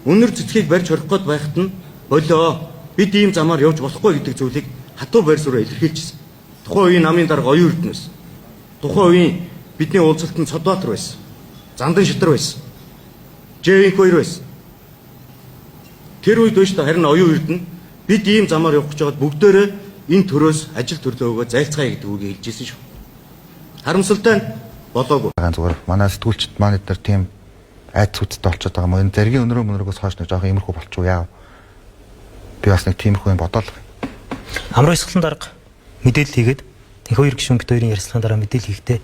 Үнэр цэцгийг барьж хорих гээд байхад нь болоо бид ийм замаар явж болохгүй гэдэг зүйлийг хатуу байр суурьаар илэрхийлжсэн. Тухайн үеийн намын дарга оюун эрдэнэс. Тухайн үеийн бидний уулзалтанд Цодбаатар байсан. Зандан Шитар байсан. Жээнх хоёр байсан. Тэр үед биш та харин оюун эрдэнэ бид ийм замаар явах гэж байгаад бүгдээрээ энэ төрөөс ажил төрлөө өгөө зайлцгаая гэдэг үгийг хэлжсэн шүү. Харамсалтай нь болоогүй. Зүгээр манай сэтгүүлчд маань эдгээр тийм айц үсттэй болчиход байгаа юм. Энэ зэргийн өнөрөөс хойш нэг жоохон иймэрхүү болчихоо яав. Би бас нэг тиймэрхүү юм бодоол. Амрын ёслолын дарга мэдээлэл хийгээд энэ хоёр гишүүн бит хоёрын ярилцлагын дараа мэдээлэл хийхдээ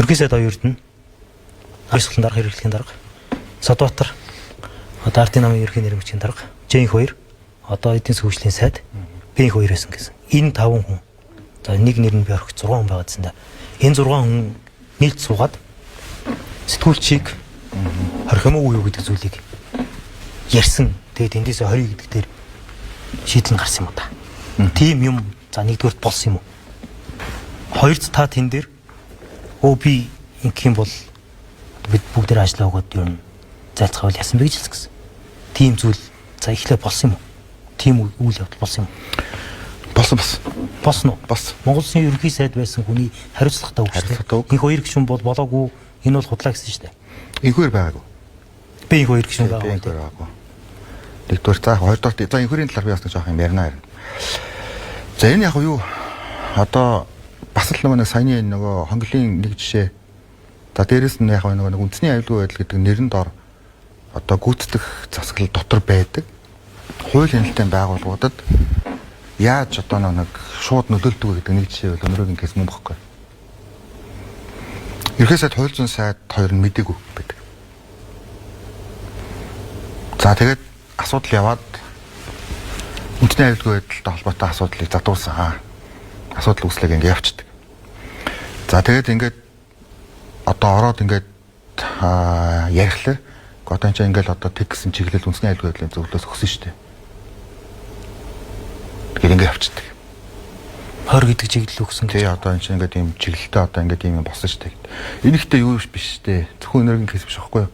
ерөнхий сайд оюун эрдэнэ амрын ёслолын дарга хэрэглэхийн дарга Цодбаатар одоо ардын намын ерөнхий нэрмэгчийн дарга Жээнх хоёр одоо эдийн засгийн хөгжлийн сайд Бэнх хоёр байсан гэсэн. Энэ 5 хүн за нэг нэр нь би орох 6 хүн байгаадсан да. Энэ 6 хүн нийлд суугаад сэтгүүлчийг хорих юм уу юу гэдэг зүйлийг ярьсан. Тэгээд эндээсээ 20 гэдэг дээр шийдэл гарсан юм уу та. Тийм юм за нэгдүгээрт болсон юм уу? Хоёрт та тэн дээр би ингэх юм бол бид бүгд дээр ажиллаа өгөөд ер нь зайлцгаавал яасан бэ гэж хэлсэн. Тийм зүйл за эхлээ болсон юм уу? Тийм үйл явдал болсон юм уу? Болсон уу? Болсон. Монгол Улсын ерөнхий сайд байсан хүний хариуцлагатай үг. Энэ хоёр гишүүн бол болоогүй. Энэ бол худлаа гэсэн шүү дээ. Инхүүр байгаагүй. Би энэ хоёр гишүүн байгаагүй. Нэгдүгээр за хоёрдугаар за инхүүрийн талаар би бас жоох юм ярина харин. За энэ яг юу одоо бас л нэг саяны нөгөө хонглын нэг жишээ. За дээрэс нь яг нэг үндэсний аюулгүй байдал гэдэг нэрэн дор одоо гүйцэтгэх засаглал дотор байдаг. Хууль хяналтын байгууллагуудад яаж одоо нэг шууд нөлөөлдөг вэ гэдэг нэг жишээ бол өнөөгийн кейс мөн бохгүй. Ерхий сайд хууль зүйн сайд хоёр нь мэдээгүй байдаг. За тэгээд асуудал яваад үндэсний аюулгүй байдалтай холбоотой асуудлыг задуулсан. Асуудал үүслэг ингэ явчихдаг. За тэгээд ингээд одоо ороод ингээд ярихлаа. Одоо энэ ингээл одоо тэг гэсэн чиглэл үндэсний аюулгүй байдлын зөвлөлөөс өгсөн шүү дээ. Тэгээд ингэ явчихдаг. Хор гэдэг чиглэл өгсөн. Тий одоо энэ чинь ингээд ийм чиглэлтэй одоо ингээд ийм болсон шүү дээ. Энэ ихтэй юу биш шүү дээ. Зөвхөн энергийн кейс биш байхгүй юу?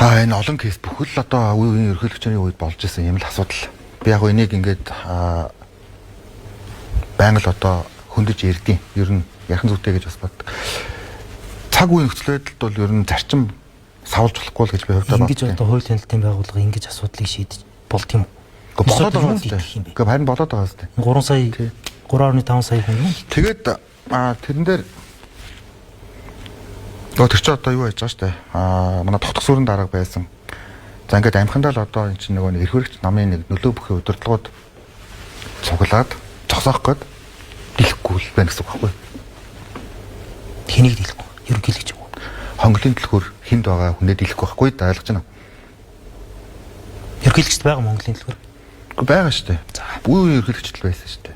Энэ олон кейс бүхэл одоо үеийн ерөнхийлөгчийн үед болж исэн юм л асуудал. Би яг энийг ингээд байнга л одоо хөндөж ярдیں۔ Ер нь ярих зүйтэй гэж бас боддог. Цаг үеийн нөхцөл байдалд бол ер нь зарчим савлж болохгүй л гэж би хувьдаа боддог. Ингэж одоо хууль хяналтын байгууллага ингэж асуудлыг шийдэж болт юм уу? Болоод байгаа юм. Гэхдээ харин болоод байгаа юм. 3 сая 3.5 сая хүн юм. Тэгээд тэрэн дээр тэр чинь одоо юу яаж байгаа штэ. Манай тогтох сүрэн дарга байсан. За ингээд амхандаа л одоо эн чинь нөгөө эрхвэрэгч намын нэг нөлөө бүхий удирдлагууд цуглаад зогсоох гээд дийлэхгүй л байна гэсэн үг байхгүй. Хэнийг дийлэхгүй? Ерөнхийлөгч үү? Хонглын төлхөөр хүнд байгаа хүнээ дийлэхгүй байхгүй да ойлгож байна. Ерөнхийлөгчд байгаа Монголын төлхөөр. Байгаа шүү дээ. Үе ерөнхийлөгчд байсан шүү дээ.